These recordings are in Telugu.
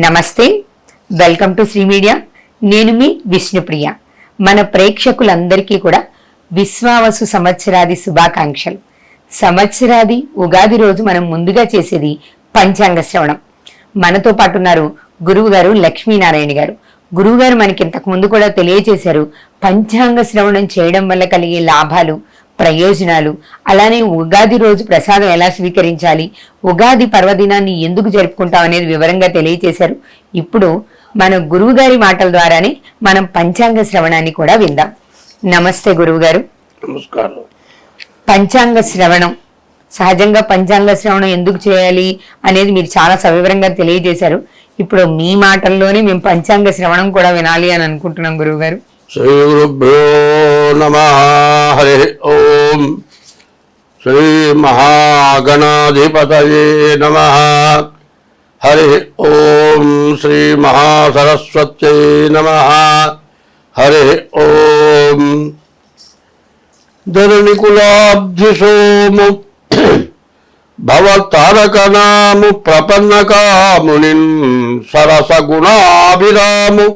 నమస్తే, వెల్కమ్ టు శ్రీ మీడియా. నేను మీ విష్ణుప్రియ. మన ప్రేక్షకులందరికీ కూడా విశ్వావసు సంవత్సరాది శుభాకాంక్షలు. సంవత్సరాది ఉగాది రోజు మనం ముందుగా చేసేది పంచాంగ శ్రవణం. మనతో పాటు ఉన్నారు గురువు గారు లక్ష్మీనారాయణ గారు. గురువు గారు మనకి ఇంతకు ముందు కూడా తెలియజేశారు పంచాంగ శ్రవణం చేయడం వల్ల కలిగే లాభాలు, ప్రయోజనాలు, అలానే ఉగాది రోజు ప్రసాదం ఎలా స్వీకరించాలి, ఉగాది పర్వదినాన్ని ఎందుకు జరుపుకుంటాం అనేది వివరంగా తెలియజేశారు. ఇప్పుడు మన గురువు గారి మాటల ద్వారానే మనం పంచాంగ శ్రవణాన్ని కూడా విందాం. నమస్తే గురువు గారు. నమస్కారం. పంచాంగ శ్రవణం, సహజంగా పంచాంగ శ్రవణం ఎందుకు చేయాలి అనేది మీరు చాలా సవివరంగా తెలియజేశారు. ఇప్పుడు మీ మాటల్లోనే మేము పంచాంగ శ్రవణం కూడా వినాలి అని అనుకుంటున్నాం గురువు గారు. శ్రీ గురుభ్యో నమః. హరి ఓం. శ్రీ మహాగణాధిపతయే నమః. హరి ఓం. శ్రీ మహాసరస్వత్యై నమః. హరి ఓం. ధరణికులాబ్ధిసోము భవతారకనాము ప్రపన్నకామునిన్ సరసగుణాభిరాము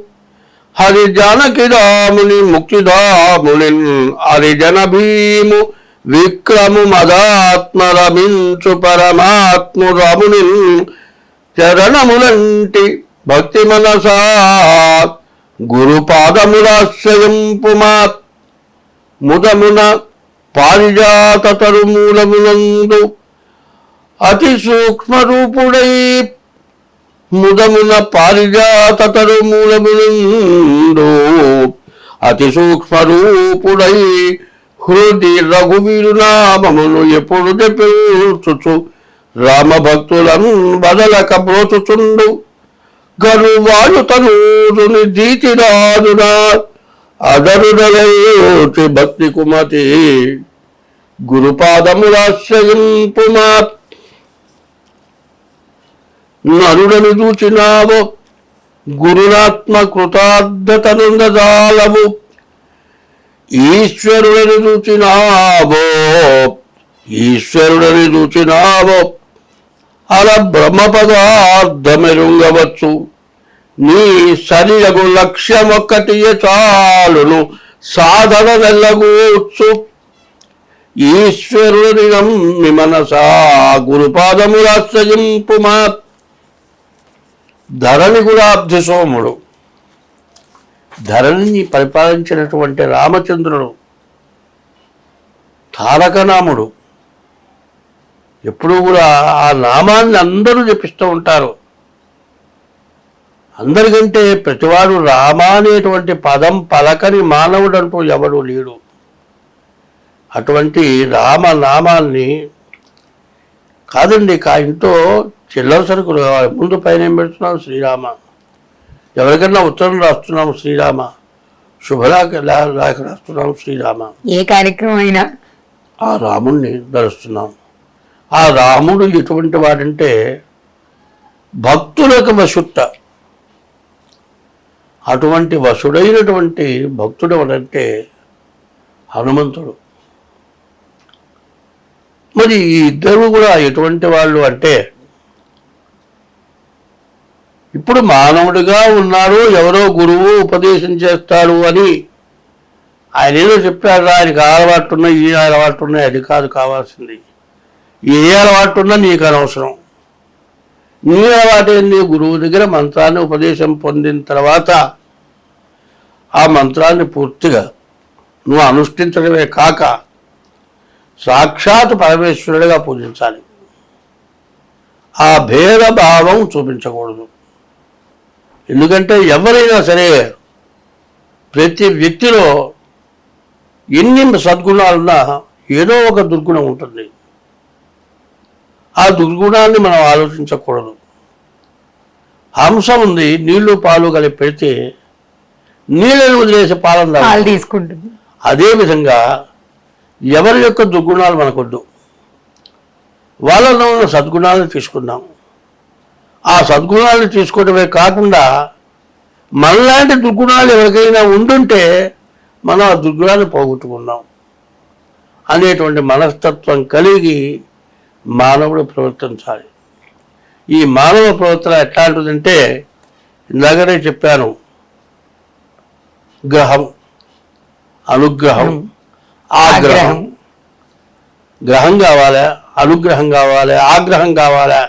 హరి జానకి రాముని ముక్తిధామునిన్ హరిజన భీము విక్రము మదాత్మరమించు పరమాత్ము రామునిన్ చరణములంటి భక్తి మనసా గురుపాదములాశ్రయంపుమా ముదమున పారిజాత తరుమూలమునందు అతి సూక్ష్మరూపుడై ముదమున పారిజాత తరుమూలమునందు అతి సూక్ష్మరూపుడై హృది రఘువీరు నామమును ఎప్పుడు జపించుచు రామభక్తులను బదలక బ్రోచుచుండు గరువాయు తనూరుని దీతిరాజునా అదరుడలయోటి భక్తి కుమతి గురుపాదములాశ్రయింపుమా. నరుడను చూచినావో గురునాత్మ కృతార్థతనుందజాలవు ఈశ్వరుడని చూచినావో అలా బ్రహ్మ పదార్థమెరుంగవచ్చు. నీ సరియగు లక్ష్యమొక్కటియే చాలును సాధన నెల్లగూర్చు. ఈశ్వరుని నమ్మి మనసా గురుపాదములాశ్రయింపుమా. ధరణి గులాబ్ధి సోముడు, ధరణిని పరిపాలించినటువంటి రామచంద్రుడు తారకనాముడు. ఎప్పుడూ కూడా ఆ నామాన్ని అందరూ జపిస్తూ ఉంటారు. అందరికంటే ప్రతివాడు రామ అనేటువంటి పదం పలకని మానవుడు అంటూ ఎవడు లేడు. అటువంటి రామనామాన్ని కాదండి, ఇంట్లో చిల్లర సరుకులు కావాలి, ముందు పైన ఏం పెడుతున్నాం శ్రీరామ, ఎవరికన్నా ఉత్తరం రాస్తున్నాం శ్రీరామ, శుభలేఖ రాస్తున్నాం శ్రీరామ, ఏ కార్యక్రమం అయినా ఆ రాముణ్ణి ధరిస్తున్నాం. ఆ రాముడు ఎటువంటి వాడంటే భక్తులకు వశుట్ట. అటువంటి వశుడైనటువంటి భక్తుడు ఎవడంటే హనుమంతుడు. మరి ఈ ఇద్దరు కూడా ఎటువంటి వాళ్ళు అంటే, ఇప్పుడు మానవుడిగా ఉన్నాడు, ఎవరో గురువు ఉపదేశం చేస్తాడు అని ఆయన ఏదో చెప్పాడు. ఆయనకి అలవాటు ఉన్నాయి, ఈ అలవాటు ఉన్నాయి, అది కాదు కావాల్సింది. ఏ అలవాటు ఉన్నా నీకు అనవసరం. నీ అలవాటు ఏంది? గురువు దగ్గర మంత్రాన్ని ఉపదేశం పొందిన తర్వాత ఆ మంత్రాన్ని పూర్తిగా నువ్వు అనుష్ఠించడమే కాక సాక్షాత్ పరమేశ్వరుడిగా పూజించాలి. ఆ భేదభావం చూపించకూడదు. ఎందుకంటే ఎవరైనా సరే ప్రతి వ్యక్తిలో ఎన్ని సద్గుణాలున్నా ఏదో ఒక దుర్గుణం ఉంటుంది. ఆ దుర్గుణాన్ని మనం ఆలోచించకూడదు. హంస ఉంది, నీళ్లు పాలు కలిపి పెడితే నీళ్ళని వదిలేసి పాలు తీసుకుంటుంది. అదేవిధంగా ఎవరి యొక్క దుర్గుణాలు మనకొద్దు, వాళ్ళలో ఉన్న సద్గుణాలను తీసుకుందాం. ఆ సద్గుణాలను తీసుకోవడమే కాకుండా మనలాంటి దుర్గుణాలు ఎవరికైనా ఉండుంటే మనం ఆ దుర్గుణాన్ని పోగొట్టుకున్నాం అనేటువంటి మనస్తత్వం కలిగి మానవుడు ప్రవర్తించాలి. ఈ మానవ ప్రవర్తన ఎట్లాంటిదంటే ఇందాకనే చెప్పాను, గ్రహం, అనుగ్రహం, ఆగ్రహం. గ్రహం కావాలా, అనుగ్రహం కావాలా, ఆగ్రహం కావాలా?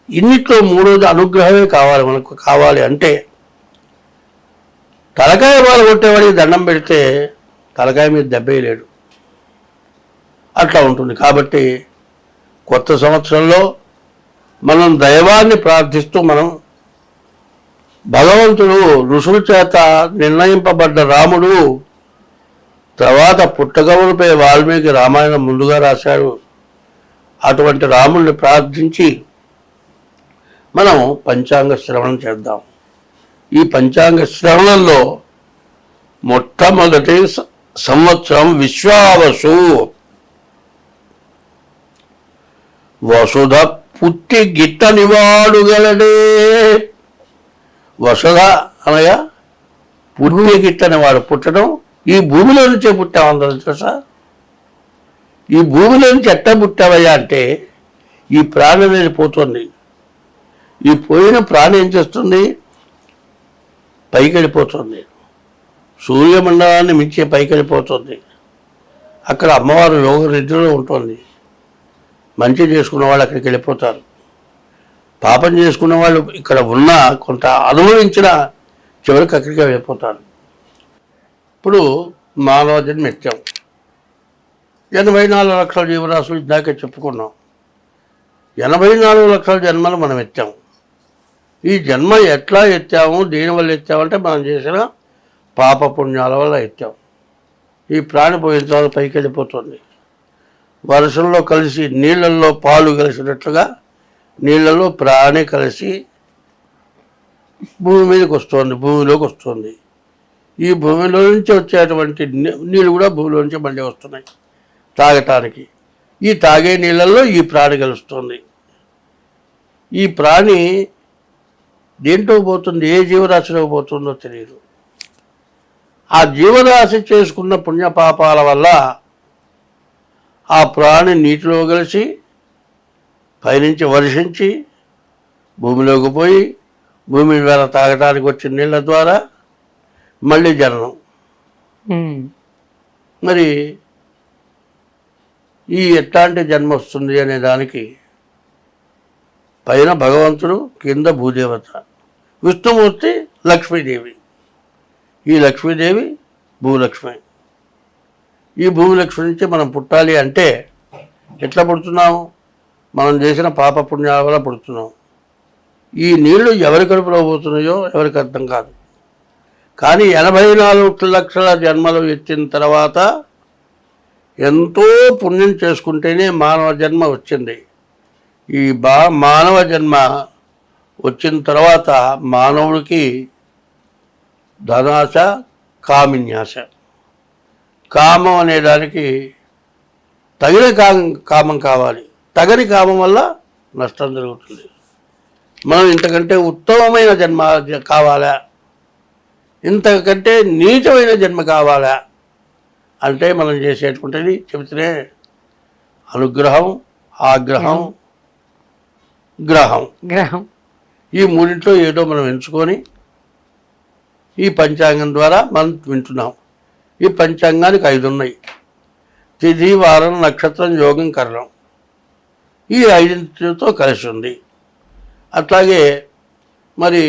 ఇన్నిట్లో మూడోది అనుగ్రహమే కావాలి. మనకు కావాలి అంటే తలకాయ బాల కొట్టేవాడికి దండం పెడితే తలకాయ మీద దెబ్బేయలేడు, అట్లా ఉంటుంది. కాబట్టి కొత్త సంవత్సరంలో మనం దైవాన్ని ప్రార్థిస్తూ మనం భగవంతుడు ఋషుల చేత నిర్ణయింపబడ్డ రాముడు తర్వాత పుట్టగవులపై వాల్మీకి రామాయణం ముందుగా రాశాడు. అటువంటి రాముడిని ప్రార్థించి మనం పంచాంగ శ్రవణం చేద్దాం. ఈ పంచాంగ శ్రవణంలో మొట్టమొదటి సంవత్సరం విశ్వావసు. వసుధ పుట్టి గిట్టని వాడు గలడే. వసుధ అనగా పుట్టి గిట్టని వాడు. పుట్టడం ఈ భూమిలో నుంచే పుట్టాం అందరం తెలుసా. ఈ భూమిలో నుంచి ఎట్ట పుట్టావయ్యా అంటే ఈ ప్రాణి అనేది పోతుంది. ఈ పోయిన ప్రాణి ఏం చేస్తుంది? పైకి వెళ్ళిపోతుంది, సూర్యమండలాన్ని మించే పైకి వెళ్ళిపోతుంది. అక్కడ అమ్మవారు యోగ నిద్రలో ఉంటుంది. మంచి చేసుకున్న వాళ్ళు అక్కడికి వెళ్ళిపోతారు, పాపం చేసుకున్న వాళ్ళు ఇక్కడ ఉన్న కొంత అనుభవించిన చివరికి అక్కడికి వెళ్ళిపోతారు. ఇప్పుడు మానవ జన్మ ఎత్తాం. 84 లక్షల జీవరాశులు ఇందాకే చెప్పుకున్నాం. 84 లక్షల జన్మలు మనం ఎత్తాం. ఈ జన్మ ఎట్లా ఎత్తాము, దేనివల్ల ఎత్తామంటే మనం చేసిన పాప పుణ్యాల వల్ల ఎత్తాం. ఈ ప్రాణి పోయిన తర్వాత పైకి వెళ్ళిపోతుంది. వర్షంలో కలిసి నీళ్ళల్లో పాలు కలిసినట్లుగా నీళ్ళలో ప్రాణి కలిసి భూమి మీదకి వస్తుంది, భూమిలోకి వస్తుంది. ఈ భూమిలో నుంచి వచ్చేటువంటి నీళ్ళు కూడా భూమిలో నుంచి మళ్ళీ వస్తున్నాయి తాగటానికి. ఈ తాగే నీళ్ళల్లో ఈ ప్రాణి కలుస్తుంది. ఈ ప్రాణి దేంట్లో పోతుంది, ఏ జీవరాశిలో పోతుందో తెలియదు. ఆ జీవరాశి చేసుకున్న పుణ్యపాపాల వల్ల ఆ ప్రాణి నీటిలో కలిసి పైనుంచి వర్షించి భూమిలోకి పోయి భూమి ద్వారా తాగడానికి వచ్చిన నీళ్ళ ద్వారా మళ్ళీ జననం. మరి ఈ ఎట్లాంటి జన్మ వస్తుంది అనే దానికి పైన భగవంతుడు, కింద భూదేవత, విష్ణుమూర్తి, లక్ష్మీదేవి. ఈ లక్ష్మీదేవి భూలక్ష్మి. ఈ భూలక్ష్మి నుంచి మనం పుట్టాలి అంటే ఎట్లా పుడుతున్నాము? మనం చేసిన పాప పుణ్యాల వల్ల పుడుతున్నాం. ఈ నీళ్లు ఎవరి కడుపులో పోతున్నాయో ఎవరికి అర్థం కాదు. కానీ 84 లక్షల జన్మలు ఎత్తిన తర్వాత ఎంతో పుణ్యం చేసుకుంటేనే మానవ జన్మ వచ్చింది. ఈ మానవ జన్మ వచ్చిన తర్వాత మానవుడికి ధనాశ, కామిన్యాశ. కామం అనేదానికి తగిన కామం కావాలి. తగని కామం వల్ల నష్టం జరుగుతుంది. మనం ఇంతకంటే ఉత్తమమైన జన్మ కావాలా, ఇంతకంటే నీచమైన జన్మ కావాలా అంటే మనం చేసేటువంటిది చెబితేనే అనుగ్రహం, ఆగ్రహం, గ్రహం. ఈ మూడింట్లో ఏదో మనం ఎంచుకొని ఈ పంచాంగం ద్వారా మనం వింటున్నాం. ఈ పంచాంగానికి 5 ఉన్నాయి: తిథి, వారం, నక్షత్రం, యోగం, కరణం. ఈ 5తో కలిసి ఉంది. అట్లాగే మరి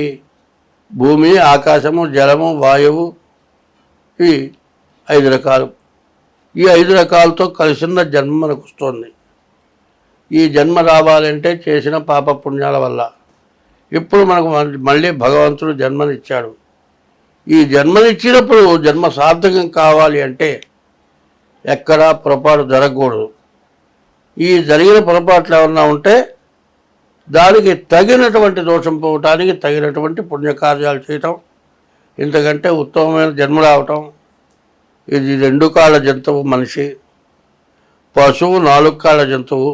భూమి, ఆకాశము, జలము, వాయువు, ఈ 5 రకాలు. ఈ 5 రకాలతో కలిసిన జన్మ మనకు వస్తుంది. ఈ జన్మ రావాలంటే చేసిన పాప పుణ్యాల వల్ల. ఇప్పుడు మనకు మళ్ళీ భగవంతుడు జన్మనిచ్చాడు. ఈ జన్మనిచ్చినప్పుడు జన్మ సార్థకం కావాలి అంటే ఎక్కడా పొరపాటు జరగకూడదు. ఈ జరిగిన పొరపాట్లు ఏమన్నా ఉంటే దానికి తగినటువంటి దోషం పోవటానికి తగినటువంటి పుణ్యకార్యాలు చేయటం, ఇంతకంటే ఉత్తమమైన జన్మ రావటం. ఇది 2 కాళ్ళ జంతువు మనిషి, పశువు 4 కాళ్ళ జంతువు.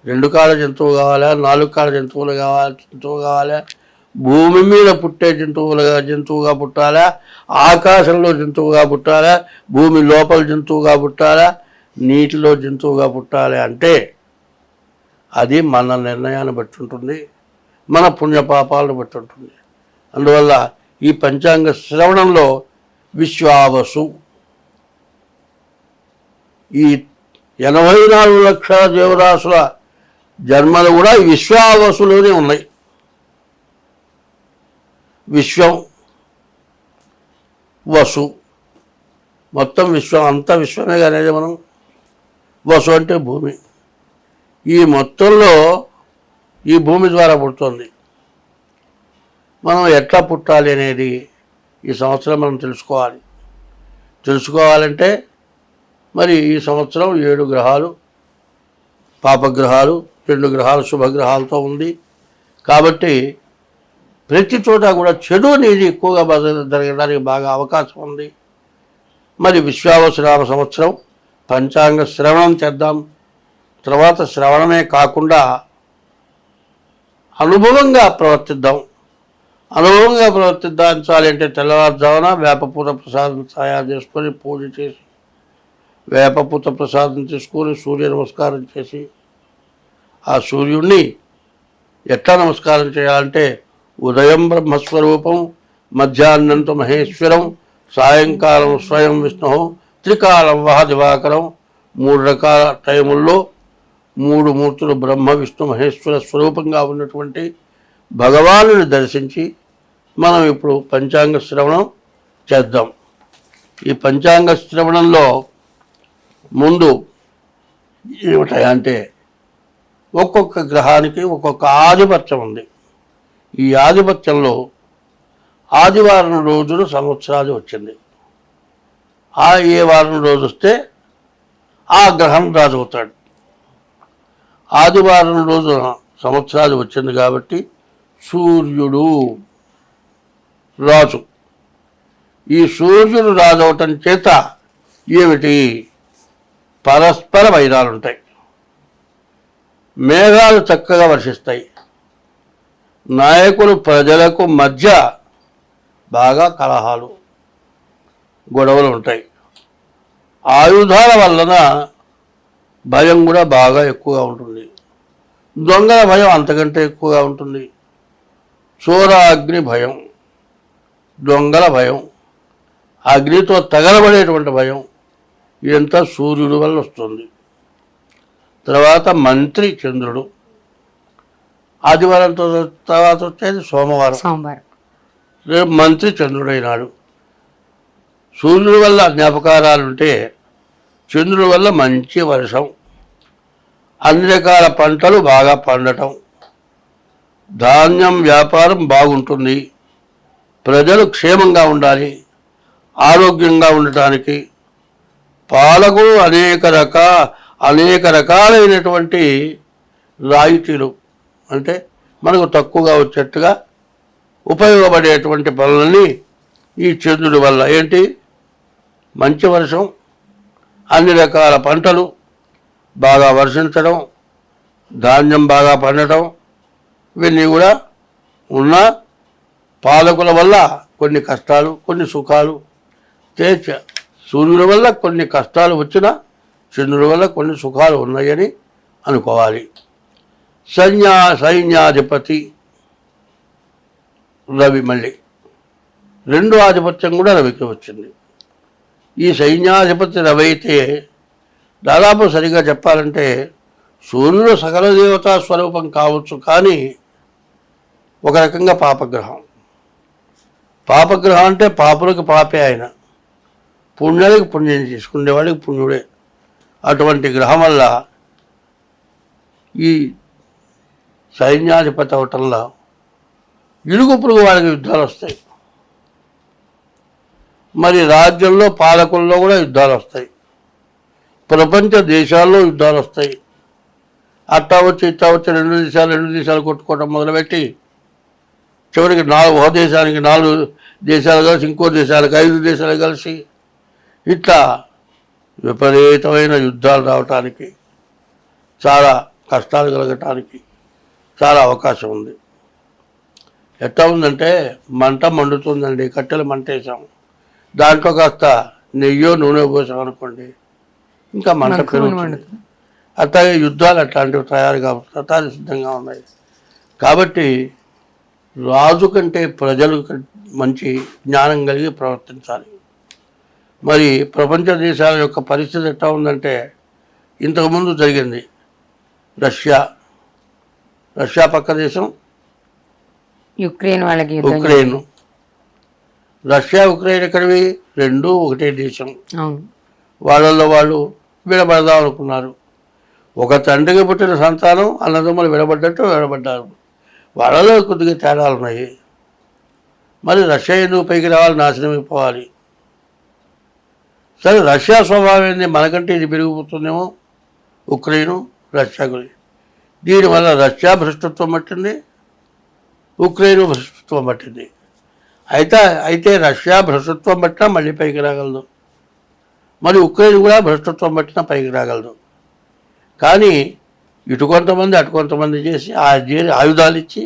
2 కాళ్ళ జంతువు కావాలా, 4 కాళ్ళ జంతువు కావాలా, భూమి మీద పుట్టే జంతువుగా పుట్టాలా, ఆకాశంలో జంతువుగా పుట్టాలా, భూమి లోపల జంతువుగా పుట్టాలా, నీటిలో జంతువుగా పుట్టాలి అంటే అది మన నిర్ణయాన్ని బట్టి ఉంటుంది, మన పుణ్యపాపాలను బట్టి ఉంటుంది. అందువల్ల ఈ పంచాంగ శ్రవణంలో విశ్వావసు ఈ 84 లక్షల జీవరాశుల జన్మలు కూడా ఈ విశ్వావసులోనే ఉన్నాయి. విశ్వం వసు మొత్తం విశ్వం అంతా విశ్వమే అనేది మనం. వసు అంటే భూమి. ఈ మొత్తంలో ఈ భూమి ద్వారా పుడుతుంది. మనం ఎట్లా పుట్టాలి అనేది ఈ సంవత్సరం మనం తెలుసుకోవాలంటే మరి ఈ సంవత్సరం 7 గ్రహాలు పాపగ్రహాలు, 2 గ్రహాలు శుభగ్రహాలతో ఉంది. కాబట్టి ప్రతి చోట కూడా చెడు అనేది ఎక్కువగా జరగడానికి బాగా అవకాశం ఉంది. మరి విశ్వావసునామ సంవత్సరం పంచాంగ శ్రవణం చేద్దాం. తర్వాత శ్రవణమే కాకుండా అనుభవంగా ప్రవర్తించాలి అంటే తెల్లవారుజామున వేపపూత ప్రసాదం తయారు చేసుకొని పూజ చేసి, వేపపూత ప్రసాదం తీసుకొని సూర్య నమస్కారం చేసి, ఆ సూర్యుడిని ఎట్లా నమస్కారం చేయాలంటే ఉదయం బ్రహ్మస్వరూపం, మధ్యాహ్నంతో మహేశ్వరం, సాయంకాలం స్వయం విష్ణు, త్రికాలం వహ దివాకరం. 3 రకాల టైముల్లో 3 మూర్తులు బ్రహ్మ విష్ణు మహేశ్వర స్వరూపంగా ఉన్నటువంటి భగవానుని దర్శించి మనం ఇప్పుడు పంచాంగ శ్రవణం చేద్దాం. ఈ పంచాంగ శ్రవణంలో ముందు ఏమిటంటే ఒక్కొక్క గ్రహానికి ఒక్కొక్క ఆధిపత్యం ఉంది. ఈ ఆధిపత్యంలో ఆదివారం రోజున సంవత్సరాది వచ్చింది. ఏ వారం రోజు వస్తే ఆ గ్రహం రాజు అవుతాడు. ఆదివారం రోజున సంవత్సరాది వచ్చింది కాబట్టి సూర్యుడు రాజు. ఈ సూర్యుడు రాజు అవటం చేత ఏమిటి పరస్పర వైరాలు ఉంటాయి. మేఘాలు చక్కగా వర్షిస్తాయి. నాయకులు ప్రజలకు మధ్య బాగా కలహాలు గొడవలు ఉంటాయి. ఆయుధాల వలన భయం కూడా బాగా ఎక్కువగా ఉంటుంది. దొంగల భయం అంతకంటే ఎక్కువగా ఉంటుంది. చోర అగ్ని భయం, దొంగల భయం, అగ్నితో తగలబడేటువంటి భయం, ఇదంతా సూర్యుడి వల్ల వస్తుంది. తర్వాత మంత్రి చంద్రుడు. ఆదివారంతో తర్వాత వచ్చేది సోమవారం. రేపు మంత్రి చంద్రుడైనాడు. సూర్యుడి వల్ల జ్ఞాపకారాలుంటే చంద్రుడి వల్ల మంచి వర్షం, అన్ని రకాల పంటలు బాగా పండటం, ధాన్యం వ్యాపారం బాగుంటుంది, ప్రజలు క్షేమంగా ఉండాలి, ఆరోగ్యంగా ఉండటానికి పాలకులు అనేక రకాలైనటువంటి రాయితీలు అంటే మనకు తక్కువగా వచ్చేట్టుగా ఉపయోగపడేటువంటి పనులన్నీ ఈ చంద్రుడి వల్ల ఏంటి మంచి వర్షం, అన్ని రకాల పంటలు బాగా వర్షించడం, ధాన్యం బాగా పండటం, ఇవన్నీ కూడా ఉన్న పాలకుల వల్ల కొన్ని కష్టాలు కొన్ని సుఖాలు. సూర్యుడి వల్ల కొన్ని కష్టాలు వచ్చినా చంద్రుడి వల్ల కొన్ని సుఖాలు ఉన్నాయని అనుకోవాలి. సైన్యాధిపతి రవి, మళ్ళీ 2 ఆధిపత్యం కూడా రవికి వచ్చింది. ఈ సైన్యాధిపతి రవి అయితే దాదాపు సరిగా చెప్పాలంటే సూర్యుడు సకల దేవతా స్వరూపం కావచ్చు, కానీ ఒక రకంగా పాపగ్రహం. పాపగ్రహం అంటే పాపులకు పాపే ఆయన, పుణ్యానికి పుణ్యం చేసుకునేవాడికి పుణ్యుడే. అటువంటి గ్రహం వల్ల ఈ సైన్యాధిపతి అవటంలో ఇరుగు పొరుగు వాళ్ళకి యుద్ధాలు వస్తాయి. మరి రాజ్యంలో పాలకుల్లో కూడా యుద్ధాలు వస్తాయి. ప్రపంచ దేశాల్లో యుద్ధాలు వస్తాయి. అట్టా వచ్చి ఇట్టా వచ్చి 2 దేశాలు కొట్టుకోవటం మొదలుపెట్టి చివరికి ఒక దేశానికి 4 దేశాలు కలిసి, ఇంకో దేశాలకు 5 దేశాలు కలిసి, ఇట్లా విపరీతమైన యుద్ధాలు రావటానికి, చాలా కష్టాలు కలగటానికి చాలా అవకాశం ఉంది. ఎట్లా ఉందంటే మంట మండుతుందండి, కట్టెలు మంటేసాం, దాంట్లో కాస్త నెయ్యో నూనె పోసాం అనుకోండి, ఇంకా మంట పెరుగుతుంది. అట్లాగే యుద్ధాలు అట్లాంటివి తయారు సిద్ధంగా ఉన్నాయి. కాబట్టి రాజు కంటే ప్రజలు మంచి జ్ఞానం కలిగి ప్రవర్తించాలి. మరి ప్రపంచ దేశాల యొక్క పరిస్థితి ఎట్లా ఉందంటే, ఇంతకుముందు జరిగింది రష్యా పక్క దేశం యుక్రెయిన్ వాళ్ళకి ఉక్రెయిన్. రష్యా ఉక్రెయిన్ ఎక్కడివి? రెండు ఒకటే దేశం. వాళ్ళల్లో వాళ్ళు విడబడదాం అనుకున్నారు. ఒక తండ్రికి పుట్టిన సంతానం అన్నదమ్ములు విడబడ్డారు. వాళ్ళలో కొద్దిగా తేడాలు ఉన్నాయి. మరి రష్యా ఎందుకు పైకి రావాలి? నాశనం అయిపోవాలి. సరే, రష్యా స్వభావం ఏంది? మనకంటే ఇది పెరిగిపోతుందేమో. ఉక్రెయిన్ రష్యా గురించి దీనివల్ల రష్యా భ్రష్టత్వం పట్టింది, ఉక్రెయిన్ భ్రష్టత్వం పట్టింది. అయితే రష్యా భ్రష్టత్వం పట్టినా మళ్ళీ పైకి రాగలదు, మరి ఉక్రెయిన్ కూడా భ్రష్టత్వం పట్టినా పైకి రాగలదు. కానీ ఇటు కొంతమంది అటు కొంతమంది చేసి ఆయుధాలు ఇచ్చి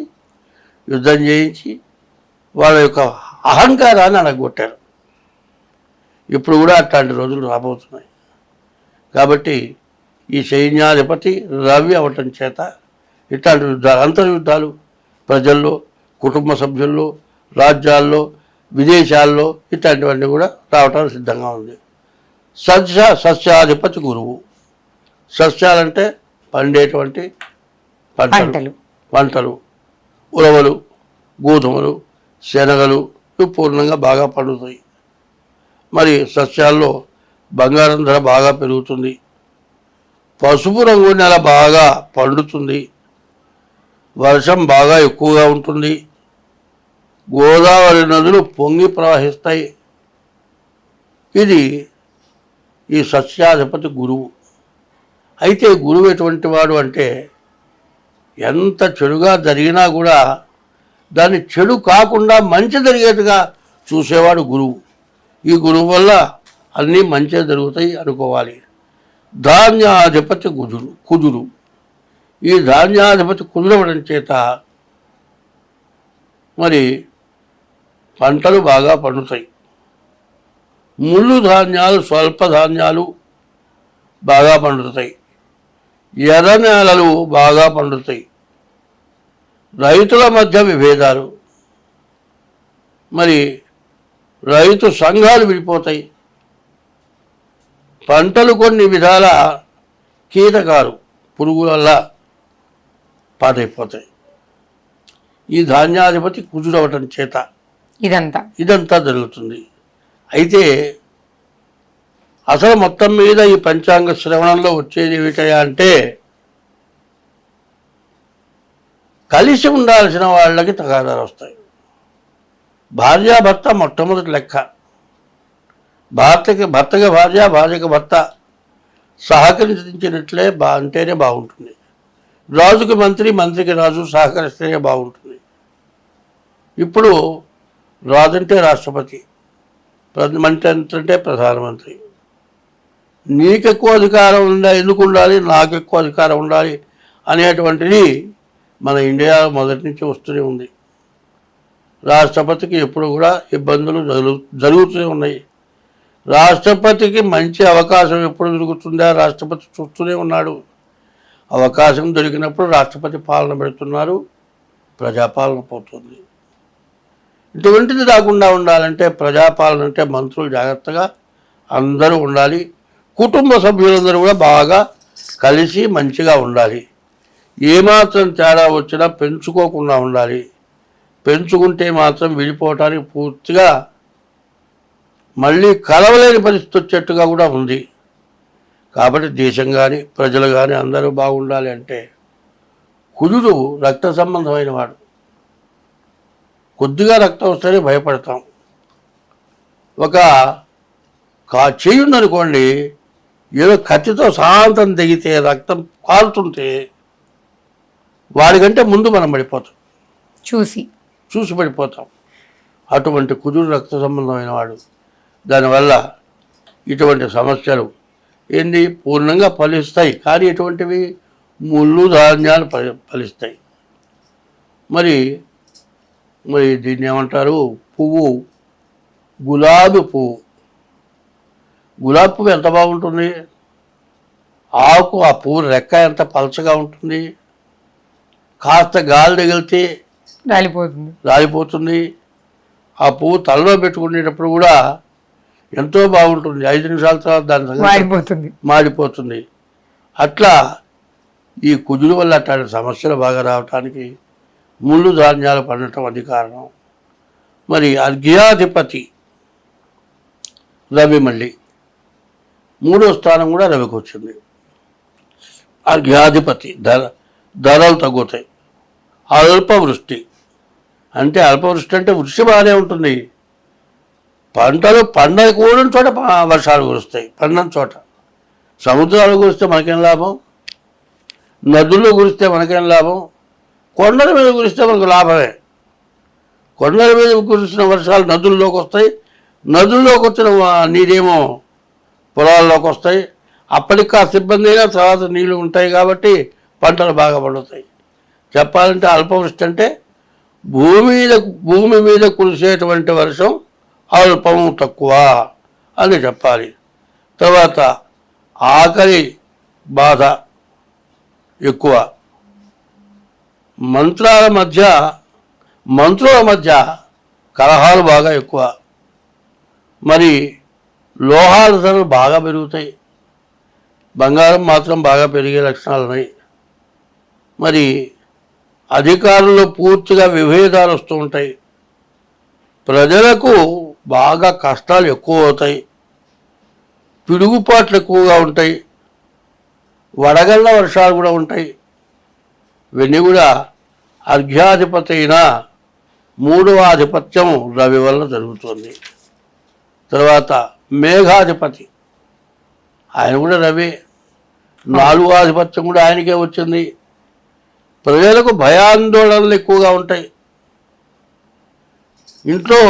యుద్ధం చేయించి వాళ్ళ యొక్క అహంకారాన్ని అడగొట్టారు. ఇప్పుడు కూడా అట్లాంటి రోజులు రాబోతున్నాయి. కాబట్టి ఈ సైన్యాధిపతి రవి అవటం చేత ఇట్లాంటి యుద్ధాలు, అంతర్యుద్ధాలు ప్రజల్లో, కుటుంబ సభ్యుల్లో, రాజ్యాల్లో, విదేశాల్లో ఇట్లాంటివన్నీ కూడా రావటానికి సిద్ధంగా ఉంది. సస్యాధిపతి గురువు. సస్యాలంటే పండేటువంటి పంటలు, ఉలవలు, గోధుమలు, శనగలు ఇవి పూర్ణంగా బాగా పండుతాయి. మరి సస్యాల్లో బంగారం ధర బాగా పెరుగుతుంది. పసుపు రంగు నెల బాగా పండుతుంది. వర్షం బాగా ఎక్కువగా ఉంటుంది. గోదావరి నదులు పొంగి ప్రవహిస్తాయి. ఇది ఈ సస్యాధిపతి గురువు. అయితే గురువు ఎటువంటి వాడు అంటే, ఎంత చెడుగా జరిగినా కూడా దాన్ని చెడు కాకుండా మంచి జరిగేట్టుగా చూసేవాడు గురువు. ఈ గురువు వల్ల అన్నీ మంచిగా జరుగుతాయి అనుకోవాలి. ధాన్యాధిపతి కుజుడు. ఈ ధాన్యాధిపతి కుదురవడం చేత మరి పంటలు బాగా పండుతాయి. ముళ్ళు ధాన్యాలు, స్వల్ప ధాన్యాలు బాగా పండుతాయి. ఎర్ర నేలలు బాగా పండుతాయి. రైతుల మధ్య విభేదాలు, మరి రైతు సంఘాలు విడిపోతాయి. పంటలు కొన్ని విధాల కీటకాలు, పురుగుల వల్ల పాడైపోతాయి. ఈ ధాన్యాధిపతి కుజుడవటం చేత ఇదంతా జరుగుతుంది. అయితే అసలు మొత్తం మీద ఈ పంచాంగ శ్రవణంలో వచ్చేది ఏమిటయా అంటే, కలిసి ఉండాల్సిన వాళ్ళకి తగాదాలు వస్తాయి. భార్యాభర్త మొట్టమొదటి లెక్క. భర్తకి భార్య, భార్యకి భర్త సహకరించినట్లే అంటేనే బాగుంటుంది. రాజుకి మంత్రి, మంత్రికి రాజు సహకరిస్తేనే బాగుంటుంది. ఇప్పుడు రాజు అంటే రాష్ట్రపతి, మంత్రి అంటే ప్రధానమంత్రి. నీకు ఎక్కువ అధికారం ఎందుకు ఉండాలి, నాకు ఎక్కువ అధికారం ఉండాలి అనేటువంటిది మన ఇండియాలో మొదటి నుంచి వస్తూనే ఉంది. రాష్ట్రపతికి ఎప్పుడు కూడా ఇబ్బందులు జరుగుతూనే ఉన్నాయి. రాష్ట్రపతికి మంచి అవకాశం ఎప్పుడు దొరుకుతుందా రాష్ట్రపతి చూస్తూనే ఉన్నాడు. అవకాశం దొరికినప్పుడు రాష్ట్రపతి పాలన పెడుతున్నారు, ప్రజాపాలన పోతుంది. ఇటువంటిది రాకుండా ఉండాలంటే ప్రజాపాలన అంటే మంత్రులు జాగ్రత్తగా అందరూ ఉండాలి. కుటుంబ సభ్యులందరూ కూడా బాగా కలిసి మంచిగా ఉండాలి. ఏమాత్రం తేడా వచ్చినా పెంచుకోకుండా ఉండాలి. పెంచుకుంటే మాత్రం విడిపోవటానికి పూర్తిగా మళ్ళీ కలవలేని పరిస్థితి వచ్చేట్టుగా కూడా ఉంది. కాబట్టి దేశం కానీ ప్రజలు కానీ అందరూ బాగుండాలి అంటే కుజుడు రక్త సంబంధమైన వాడు. కొద్దిగా రక్తం వస్తేనే భయపడతాం. ఒక చెయ్యి ఉందనుకోండి, ఏదో కత్తితో సాంతం తెగితే రక్తం కాలుతుంటే వాడికంటే ముందు మనం పడిపోతాం, చూసి పడిపోతాం. అటువంటి కుజుడు రక్త సంబంధమైన వాడు. దానివల్ల ఇటువంటి సమస్యలు పూర్ణంగా ఫలిస్తాయి. కానీ ఎటువంటివి? ముళ్ళు ధాన్యాలు ఫలిస్తాయి. మరి దీన్ని ఏమంటారు? పువ్వు, గులాబీ పువ్వు. గులాబీ పువ్వు ఎంత బాగుంటుంది, ఆకు ఆ పువ్వు రెక్క ఎంత పలచగా ఉంటుంది, కాస్త గాలి తగిలితే రాలిపోతుంది. ఆ పువ్వు తలలో పెట్టుకునేటప్పుడు కూడా ఎంతో బాగుంటుంది, 5 నిమిషాల తర్వాత దాని మాడిపోతుంది. అట్లా ఈ కుజుడు వల్ల అట్లాంటి సమస్యలు బాగా రావటానికి ముళ్ళు ధాన్యాలు పండటం అది కారణం. మరి అర్ఘ్యాధిపతి రవి, మళ్ళీ 3వ స్థానం కూడా రవికి వచ్చింది. అర్ఘ్యాధిపతి ధరలు తగ్గుతాయి. అల్పవృష్టి అంటే వృష్టి బాగానే ఉంటుంది, పంటలు పండకూడని చోట వర్షాలు కురుస్తాయి. పండని చోట సముద్రాలు కురిస్తే మనకేం లాభం, నదుల్లో కురిస్తే మనకేం లాభం, కొండల మీద కురిస్తే మనకు లాభమే. కొండల మీద కురిసిన వర్షాలు నదుల్లోకి వస్తాయి, నదుల్లోకి వచ్చిన నీరేమో పొలాల్లోకి వస్తాయి. అప్పటికి కాస్త ఇబ్బంది అయినా తర్వాత నీళ్లు ఉంటాయి కాబట్టి పంటలు బాగా పండుతాయి. చెప్పాలంటే అల్పవృష్టి అంటే భూమి మీద కురిసేటువంటి వర్షం అల్పము, తక్కువ అని చెప్పాలి. తర్వాత ఆకలి బాధ ఎక్కువ, మంత్రుల మధ్య కలహాలు బాగా ఎక్కువ. మరి లోహాల ధరలు బాగా పెరుగుతాయి, బంగారం మాత్రం బాగా పెరిగే లక్షణాలు ఉన్నాయి. మరి అధికారుల్లో పూర్తిగా విభేదాలు వస్తూ ఉంటాయి, ప్రజలకు బాగా కష్టాలు ఎక్కువ అవుతాయి, పిడుగుపాట్లు ఎక్కువగా ఉంటాయి, వడగళ్ళ వర్షాలు కూడా ఉంటాయి. ఇవన్నీ కూడా అర్ఘ్యాధిపతి అయిన 3వ ఆధిపత్యం రవి వల్ల జరుగుతుంది. తర్వాత మేఘాధిపతి, ఆయన కూడా రవి, 4వ ఆధిపత్యం కూడా ఆయనకే వచ్చింది. ప్రజలకు భయాందోళనలు ఎక్కువగా ఉంటాయి. ఇంట్లో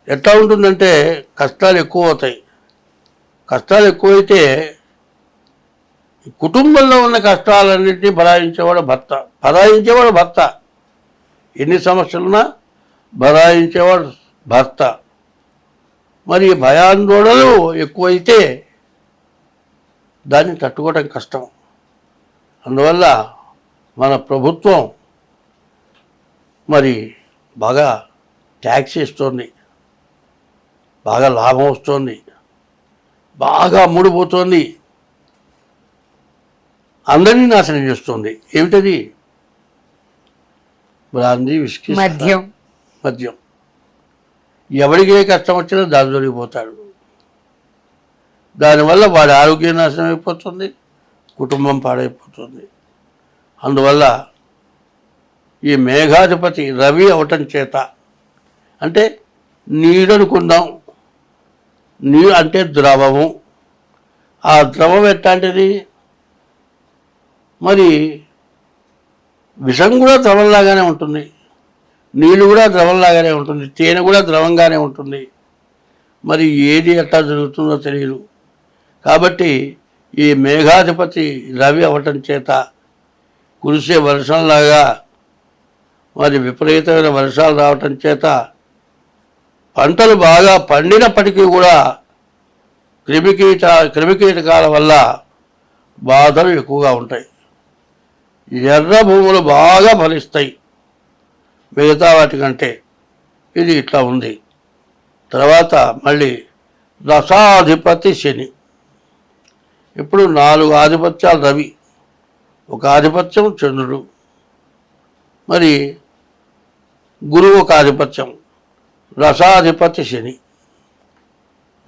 ఎట్లా ఉంటుందంటే కష్టాలు ఎక్కువ అవుతాయి. కష్టాలు ఎక్కువైతే కుటుంబంలో ఉన్న కష్టాలన్నింటినీ భరాయించేవాడు భర్త. ఎన్ని సమస్యలున్నా భరాయించేవాడు భర్త. మరి భయాందోళనలు ఎక్కువైతే దాన్ని తట్టుకోవడం కష్టం. అందువల్ల మన ప్రభుత్వం మరి బాగా ట్యాక్స్ ఇస్తుంది, బాగా లాభం వస్తుంది, బాగా అమ్ముడుపోతుంది, అందరినీ నాశనం చేస్తుంది. ఏమిటది? బ్రాందీ, విస్కీ, మద్యం. ఎవరికి ఏ కష్టం వచ్చినా దాని దొరికిపోతాడు. దానివల్ల వాడి ఆరోగ్యం నాశనం అయిపోతుంది, కుటుంబం పాడైపోతుంది. అందువల్ల ఈ మేఘాధిపతి రవి అవటం చేత, అంటే నీడనుకుందాం, నీరు అంటే ద్రవము. ఆ ద్రవం ఎట్లాంటిది? మరి విషం కూడా ద్రవంలాగానే ఉంటుంది, నీళ్ళు కూడా ద్రవంలాగానే ఉంటుంది, తేనె కూడా ద్రవంగానే ఉంటుంది. మరి ఏది ఎట్లా జరుగుతుందో తెలియదు. కాబట్టి ఈ మేఘాధిపతి రవి అవటం చేత కురిసే వర్షంలాగా మరి విపరీతమైన వర్షాలు రావటం చేత పంటలు బాగా పండినప్పటికీ కూడా క్రిమికీటకాల వల్ల బాధలు ఎక్కువగా ఉంటాయి. ఎర్ర భూములు బాగా ఫలిస్తాయి మిగతా వాటికంటే. ఇది ఇట్లా ఉంది. తర్వాత మళ్ళీ రసాధిపతి శని. ఇప్పుడు 4 ఆధిపత్యాలు రవి, ఒక ఆధిపత్యం చంద్రుడు, మరి గురువు ఒక ఆధిపత్యం. రసాధిపతి శని.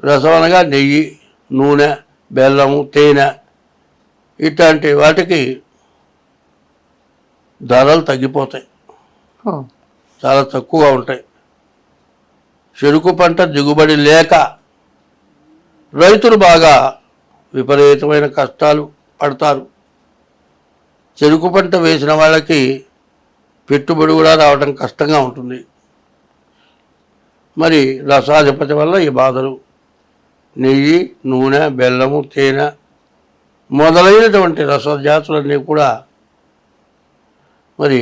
రసం అనగా నెయ్యి, నూనె, బెల్లము, తేనె ఇట్లాంటి వాటికి ధరలు తగ్గిపోతాయి, చాలా తక్కువగా ఉంటాయి. చెరుకు పంట దిగుబడి లేక రైతులు బాగా విపరీతమైన కష్టాలు పడతారు. చెరుకు పంట వేసిన వాళ్ళకి పెట్టుబడి కూడా రావడం కష్టంగా ఉంటుంది. మరి రసాధిపతి వల్ల ఈ బాధలు. నెయ్యి, నూనె, బెల్లము, తేనె మొదలైనటువంటి రసజాతులన్నీ కూడా మరి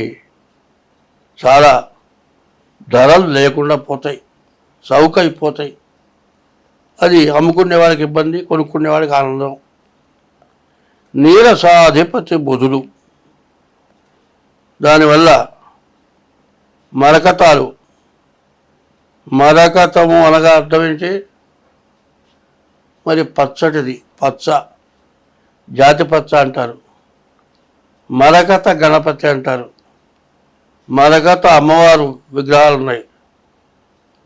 చాలా ధరలు లేకుండా పోతాయి, చౌకైపోతాయి. అది అమ్ముకునే వాళ్ళకి ఇబ్బంది, కొనుక్కునే వాళ్ళకి ఆనందం. నీరసాధిపతి బుధుడు. దానివల్ల మరకతాలు, మరకతము అనగా అర్థం ఏంటి? మరి పచ్చటిది, పచ్చ, జాతి పచ్చ అంటారు. మరకత గణపతి అంటారు. మరకత అమ్మవారు విగ్రహాలు ఉన్నాయి.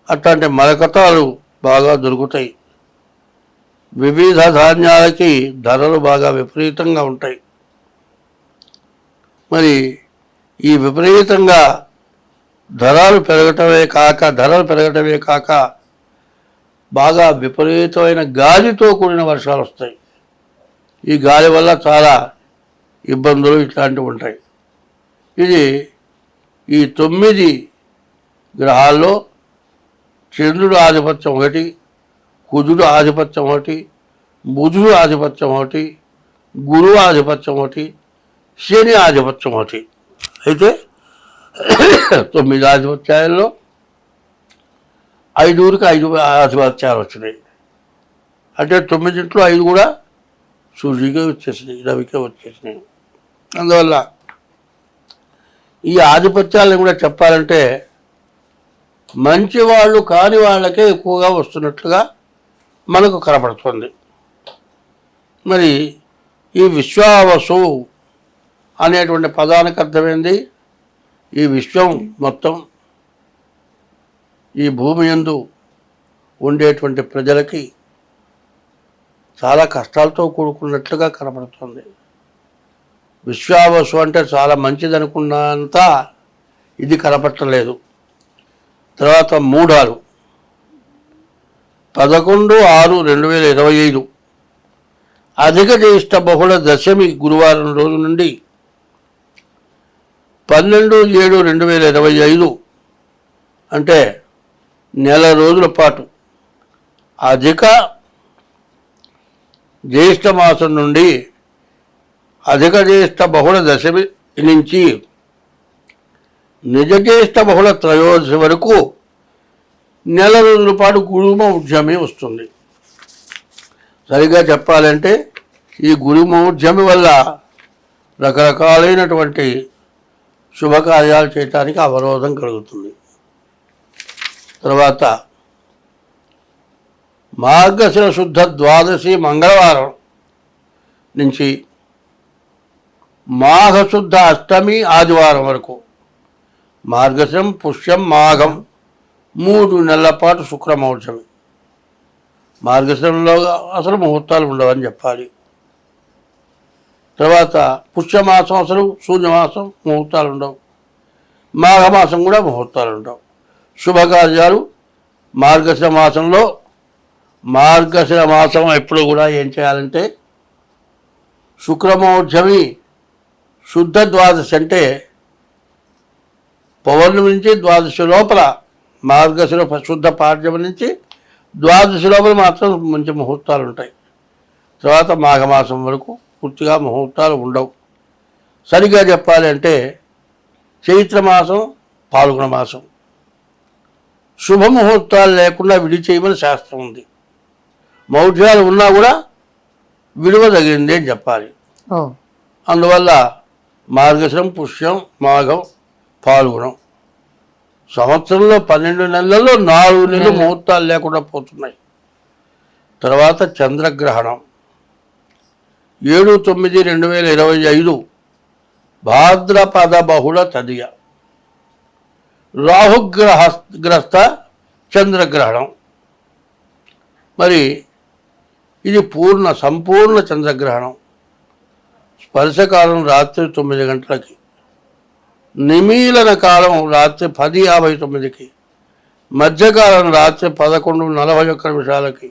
అట్లాంటి మరకతాలు బాగా దొరుకుతాయి. వివిధ ధాన్యాలకి ధరలు బాగా విపరీతంగా ఉంటాయి. మరి ఈ విపరీతంగా ధరలు పెరగటమే కాక బాగా విపరీతమైన గాలితో కూడిన వర్షాలు వస్తాయి. ఈ గాలి వల్ల చాలా ఇబ్బందులు ఇట్లాంటివి ఉంటాయి. ఇది ఈ 9 గ్రహాల్లో చంద్రుడు ఆధిపత్యం 1, కుజుడు ఆధిపత్యం 1, బుధుడు ఆధిపత్యం 1, గురువు ఆధిపత్యం 1, శని ఆధిపత్యం 1. అయితే 9 ఆధిపత్యాల్లో 5కి 5 ఆధిపత్యాలు వచ్చినాయి. అంటే 9 5 కూడా సూర్యుడికే వచ్చేసినాయి, రవికే వచ్చేసినాయి. అందువల్ల ఈ ఆధిపత్యాలను కూడా చెప్పాలంటే మంచి వాళ్ళు కాని వాళ్ళకే ఎక్కువగా వస్తున్నట్లుగా మనకు కనపడుతుంది. మరి ఈ విశ్వావసు అనేటువంటి పదానికి అర్థమైంది, ఈ విశ్వం మొత్తం, ఈ భూమి యందు ఉండేటువంటి ప్రజలకి చాలా కష్టాలతో కూడుకున్నట్లుగా కనపడుతుంది. విశ్వావసు అంటే చాలా మంచిదనుకున్నంత ఇది కనపడలేదు. తర్వాత మూఢాలు 11/6/2025 అధిక జ్యేష్ఠ బహుళ దశమి గురువారం రోజు నుండి 12/7/2025 అంటే నెల రోజుల పాటు అధిక జ్యేష్ఠ మాసం నుండి అధిక జ్యేష్ఠ బహుళ దశమి నుంచి నిజ జ్యేష్ఠ బహుళ త్రయోదశి వరకు నెల రోజుల పాటు గురుమౌఢ్యమి వస్తుంది. సరిగా చెప్పాలంటే ఈ గురుమౌఢ్యమి వల్ల రకరకాలైనటువంటి శుభకార్యాలు చేయటానికి అవరోధం కలుగుతుంది. తర్వాత మార్గశిర శుద్ధ ద్వాదశి మంగళవారం నుంచి మాఘశుద్ధ అష్టమి ఆదివారం వరకు మార్గశిరం, పుష్యం, మాఘం 3 నెలల పాటు శుక్రమౌఢ్యమి. మార్గశిరంలో అసలు ముహూర్తాలు ఉండవని చెప్పాలి. తర్వాత పుష్యమాసం అసలు శూన్యమాసం, ముహూర్తాలు ఉండవు. మాఘమాసం కూడా ముహూర్తాలు ఉండవు. శుభకార్యాలు మార్గశిర మాసంలో, మార్గశిర మాసం ఎప్పుడు కూడా ఏం చేయాలంటే శుక్రమౌఢ్యమి శుద్ధ ద్వాదశి అంటే పౌర్ణమి నుంచి ద్వాదశి లోపల, మార్గశిర శుద్ధ పాడ్యమి నుంచి ద్వాదశి లోపల మాత్రం మంచి ముహూర్తాలు ఉంటాయి. తర్వాత మాఘమాసం వరకు పూర్తిగా ముహూర్తాలు ఉండవు. సరిగ్గా చెప్పాలి అంటే చైత్రమాసం, పాల్గొన మాసం శుభముహూర్తాలు లేకుండా విడిచేయమని శాస్త్రం ఉంది. మౌఢ్యాలు ఉన్నా కూడా విలువదగింది అని చెప్పాలి. అందువల్ల మార్గశిరం, పుష్యం, మాఘం, పాల్గొనం సంవత్సరంలో 12 నెలల్లో 4 నెలలు ముహూర్తాలు లేకుండా పోతున్నాయి. తర్వాత చంద్రగ్రహణం 7/9/2025 భాద్రపద బహుళ తదియ రాహుగ్రస్త చంద్రగ్రహణం. మరి ఇది సంపూర్ణ చంద్రగ్రహణం. స్పర్శకాలం రాత్రి 9 గంటలకి, నిమీలన కాలం రాత్రి 10:59కి, మధ్యకాలం రాత్రి 11:41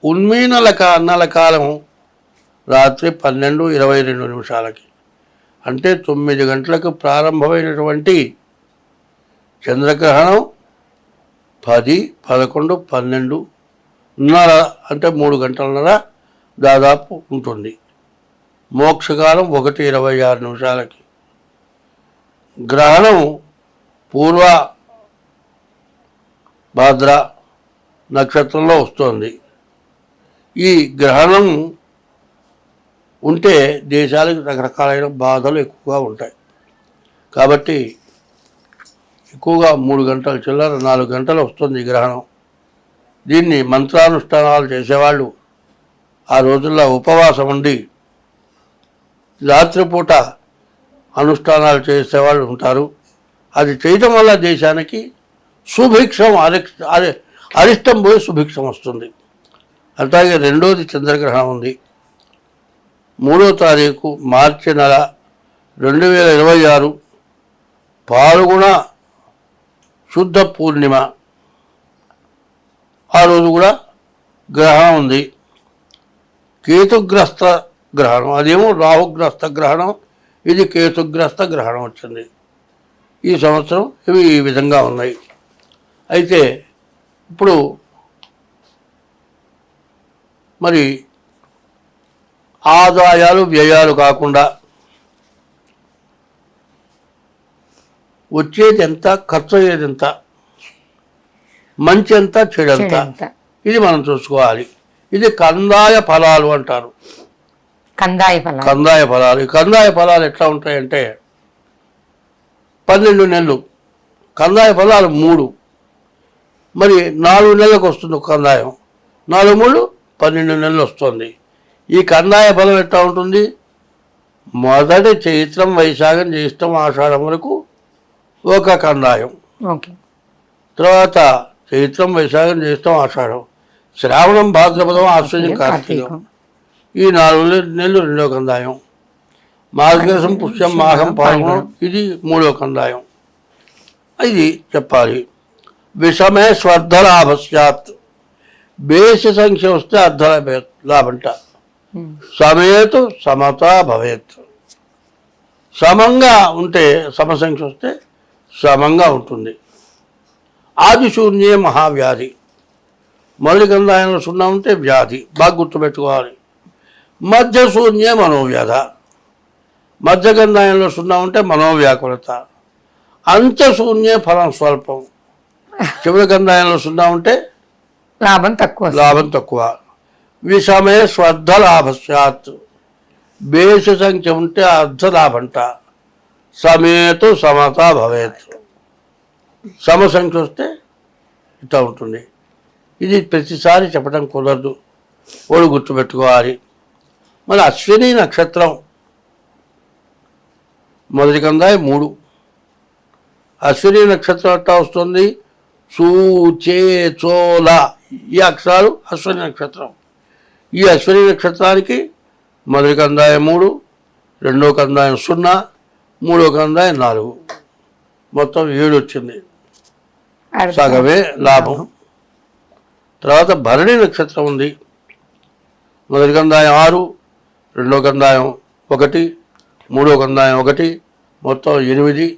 ఉన్మీలన కాలం రాత్రి 12:22. అంటే 9 గంటలకు ప్రారంభమైనటువంటి చంద్రగ్రహణం 10, 11, 12:30 అంటే 3 గంటలన్నర దాదాపు ఉంటుంది. మోక్షకాలం 1:26. గ్రహణం పూర్వ భాద్ర నక్షత్రంలో వస్తుంది. ఈ గ్రహణం ఉంటే దేశాలకు రకరకాలైన బాధలు ఎక్కువగా ఉంటాయి. కాబట్టి ఎక్కువగా 3 గంటల చిల్లర 4 గంటలు వస్తుంది ఈ గ్రహణం. దీన్ని మంత్రానుష్ఠానాలు చేసేవాళ్ళు ఆ రోజుల్లో ఉపవాసం ఉండి రాత్రిపూట అనుష్ఠానాలు చేసేవాళ్ళు ఉంటారు. అది చేయటం వల్ల దేశానికి సుభిక్షం అరిష్టం పోయి సుభిక్షం వస్తుంది. అట్లాగే రెండోది చంద్రగ్రహణం ఉంది. 3వ తారీఖు మార్చి నెల 2026 పాల్గొన శుద్ధ పూర్ణిమ. ఆ రోజు కూడా గ్రహణం ఉంది. కేతుగ్రస్త గ్రహణం, అదేమో రాహుగ్రస్త గ్రహణం, ఇది కేతుగ్రస్త గ్రహణం వచ్చింది ఈ సంవత్సరం. ఇవి ఈ విధంగా ఉన్నాయి. అయితే ఇప్పుడు మరి ఆదాయాలు వ్యయాలు కాకుండా వచ్చేది ఎంత, ఖర్చు అయ్యేది ఎంత, మంచి ఎంత, చెడంత, ఇది మనం చూసుకోవాలి. ఇది కందాయ ఫలాలు అంటారు. కందాయ ఫలాలు. ఈ కందాయ ఫలాలు ఎట్లా ఉంటాయంటే 12 నెలలు కందాయ ఫలాలు 3, మరి 4 నెలలకు వస్తుంది ఒక కందాయం. 4 3 12 నెలలు వస్తుంది. ఈ కందాయ ఫలం ఎట్లా ఉంటుంది? మొదటి చైత్రం, వైశాఖం, జ్యేష్టం, ఆషాఢం వరకు ఒక కందాయం. తర్వాత చైత్రం, వైశాఖం, జ్యేష్టం, ఆషాఢం, శ్రావణం, భాద్రపదం, ఆశ్వయుజం, కార్తీకం, ఈ 4 నెలలు రెండో కందాయం. మార్గశిరం, పుష్యం, మాఘం, పాల్గొనం, ఇది 3వ కందాయం. ఇది చెప్పాలి. విషమే స్వర్ధలాభస్యాత్, బేసి సంఖ్య వస్తే అర్ధ లాభంట. సమేతు సమతా భవేత్, సమంగా ఉంటే సమసంఖ్య వస్తే సమంగా ఉంటుంది. ఆదిశూన్యే మహావ్యాధి, మొదటి కందాయంలో 0 ఉంటే వ్యాధి, బాగా గుర్తుపెట్టుకోవాలి. మధ్యశూన్యే మనోవ్యాధ, మధ్య కందాయంలో 0 ఉంటే మనోవ్యాకులత. అంత్యశూన్యే ఫలం స్వల్పం, చివరి కందాయంలో 0 ఉంటే లాభం తక్కువ. విషమే స్వర్ధ లాభస్యాత్, బేసి సంఖ్య ఉంటే అర్ధ లాభంట. సమేతు సమతా భవేత్, సమసంఖ్య వస్తే ఇట్లా ఉంటుంది. ఇది ప్రతిసారి చెప్పడం కుదరదు, ఓడి గుర్తుపెట్టుకోవాలి. మరి అశ్విని నక్షత్రం మొదటి కందాయం 3. అశ్విని నక్షత్రం ఎట్లా వస్తుంది? చూ, చే, చోల, ఈ అక్షరాలు అశ్విని నక్షత్రం. ఈ అశ్విని నక్షత్రానికి మొదటి కందాయం 3, రెండో కందాయం 0, 3వ కందాయం 4, మొత్తం 7 వచ్చింది. సగమే లాభం. తర్వాత భరణి నక్షత్రం ఉంది. మొదటి కందాయం 6, రెండో కందాయం 1, 3వ కందాయం 1, మొత్తం 8.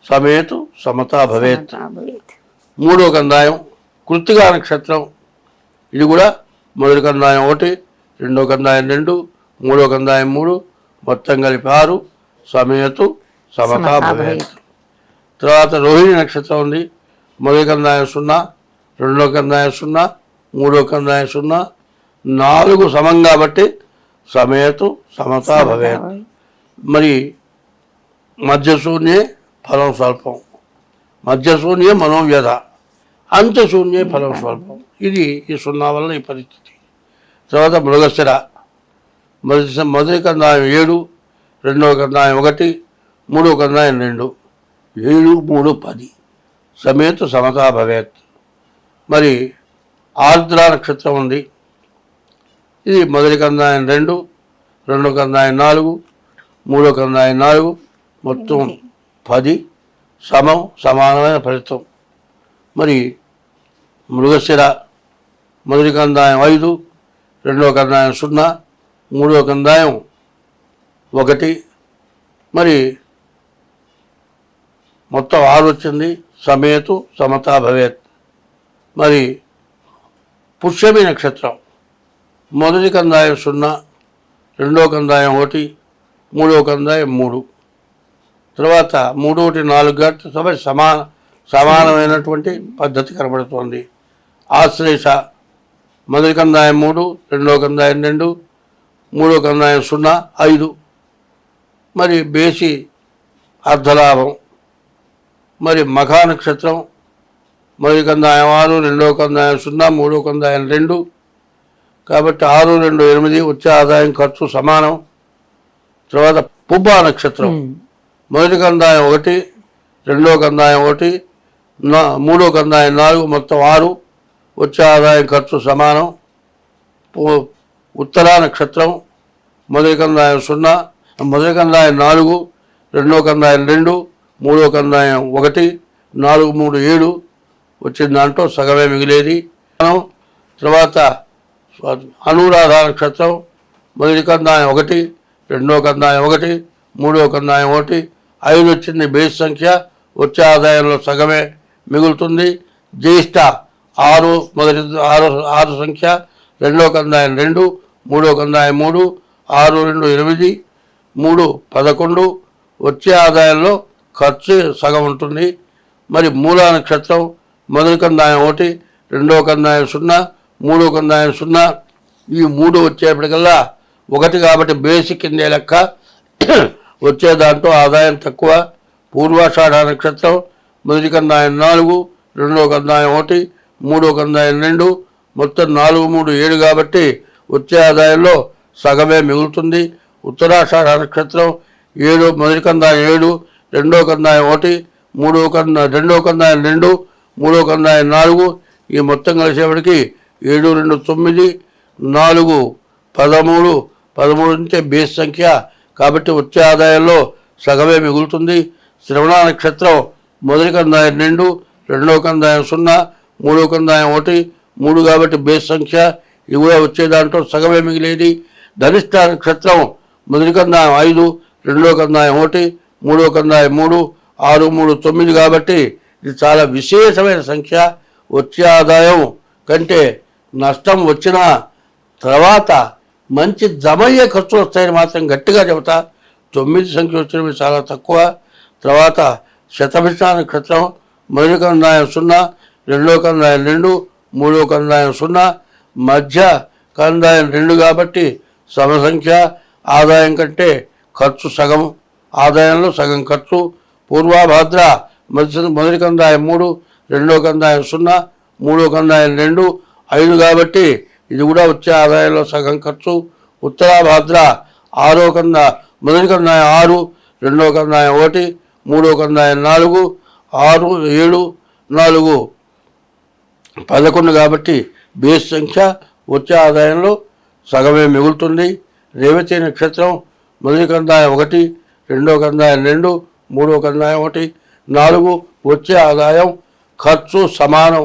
సమేతు సమతా భవేత్. 3వ కందాయం కృత్తికా నక్షత్రం. ఇది కూడా మొదటి కందాయం 1, రెండో కందాయం 2, 3వ కందాయం 3, మొత్తం కలిపి 6. సమేతు సమతా భవేత్. తర్వాత రోహిణి నక్షత్రం ఉంది. మొదటి కందాయం 0, రెండో కందాయం 0, 3వ కందాయం 0, 4 సమం కాబట్టి సమేతు సమతా భవేత్. మరి మధ్యశూన్యే ఫలం స్వల్పం, మధ్యశూన్యే మనోవ్యధ, అంత్యశూన్యే ఫలం స్వల్పం. ఇది ఈ 0 వల్ల ఈ పరిస్థితి. తర్వాత మృగశిర, మొదటి కందాయం 7, రెండవ కందాయం 1, 3వ కందాయం 2, 7 3 10, సమేతు సమతా భవేత్. మరి ఆర్ద్ర నక్షత్రం ఉంది. ఇది మొదటి కందాయం 2, రెండో కందాయం 4, 3వ కందాయం 4, మొత్తం 10. సమానమైన ఫలితం. మరి మృగశిర మొదటి కందాయం 5, రెండవ కందాయం 0, 3వ కందాయం 1, మరి మొత్తం 6 వచ్చింది. సమేతు సమతా భవేత్. మరి పుష్యమి నక్షత్రం మొదటి కందాయం 0, రెండో కందాయం 1, 3వ కందాయం 3, తర్వాత 3 1 4 గంట సమానమైనటువంటి పద్ధతి కనబడుతోంది. ఆశ్లేష మొదటి కందాయం 3, రెండో కందాయం 2, మూడో కందాయం 0, 5. మరి బేసి అర్ధలాభం. మరి మఖా నక్షత్రం మొదటి కందాయం 6, రెండో కందాయం 0, మూడో కందాయం 2. కాబట్టి 6, 2, 8 వచ్చే ఆదాయం ఖర్చు సమానం. తర్వాత పుబ్బా నక్షత్రం మొదటి కందాయం 1, రెండో కందాయం 1, మూడో కందాయం 4, మొత్తం 6 వచ్చే ఆదాయం ఖర్చు సమానం. ఉత్తరా నక్షత్రం మొదటి కందాయం 0, మొదటి కందాయం 4, రెండో కందాయం 2, మూడో కందాయం 1, 4, 3, 7 వచ్చిన దాంట్లో సగమే మిగిలేది. తర్వాత అనురాధ నక్షత్రం మొదటి కందాయం 1, రెండో కందాయం 1, మూడో కందాయం 1, 5 వచ్చింది బేస్ సంఖ్య. వచ్చే ఆదాయంలో సగమే మిగులుతుంది. జ్యేష్ఠ 6, మొదటి 6 సంఖ్య, రెండో కందాయం 2, మూడో కందాయం 3, 6, 2, 8, 3, 11 వచ్చే ఆదాయంలో ఖర్చు సగం ఉంటుంది. మరి మూలా నక్షత్రం మొదటి కందాయం 1, రెండో కందాయం 0, మూడో కందాయం 0. ఈ 3 వచ్చేప్పటికల్లా 1 కాబట్టి బేసిక్ కిందే లెక్క. వచ్చే దాంట్లో ఆదాయం తక్కువ. పూర్వాషాఢ నక్షత్రం మొదటి కందాయం 4, రెండో కందాయం 1, మూడో కందాయం 2, మొత్తం 4, 3, 7 కాబట్టి వచ్చే ఆదాయంలో సగమే మిగులుతుంది. ఉత్తరాషాఢ నక్షత్రం 7, మొదటి కందాయం 7, రెండో కందాయం 1, రెండో కందాయం 2, మూడో కందాయం 4. ఈ మొత్తం కలిసేపటికి 7, 2, 9, 4, 13. 13 అంటే బేస్ సంఖ్య కాబట్టి వచ్చే ఆదాయంలో సగమే మిగులుతుంది. శ్రవణ నక్షత్రం మొదటి కందాయం 2, రెండో కందాయం 0, మూడో కందాయం 1, 3 కాబట్టి బేస్ సంఖ్య. ఇది కూడా వచ్చే దాంట్లో సగమే మిగిలేది. ధనిష్ట నక్షత్రం మొదటి కందాయం 5, రెండో కందాయం 1, మూడో కందాయం 3, 6, 3, 9 కాబట్టి ఇది చాలా విశేషమైన సంఖ్య. వచ్చే ఆదాయం కంటే నష్టం వచ్చిన తర్వాత మంచి జమయ్యే ఖర్చులు వస్తాయని మాత్రం గట్టిగా చెబుతా. 9 సంఖ్య వచ్చినవి చాలా తక్కువ. తర్వాత శతభిష నక్షత్రం మొదటి కందాయం 0, రెండో కందాయం 2, మూడో కందాయం 0, మధ్య కందాయం 2 కాబట్టి సమసంఖ్య. ఆదాయం కంటే ఖర్చు సగం, ఆదాయంలో సగం ఖర్చు. పూర్వభాద్ర మొదటి కందాయం 3, రెండో కందాయం 0, మూడో కందాయం 2, 5 కాబట్టి ఇది కూడా వచ్చే ఆదాయంలో సగం ఖర్చు. ఉత్తరాభాద్ర మొదటి కందాయం 6, రెండో కందాయం 1, మూడో కందాయం 4, 6, 7, 4, 11 కాబట్టి బేస్ సంఖ్య. వచ్చే ఆదాయంలో సగమే మిగులుతుంది. రేవతి నక్షత్రం మొదటి కందాయం 1, రెండో కందాయం 2, మూడో కందాయం 1, 4 వచ్చే ఆదాయం ఖర్చు సమానం.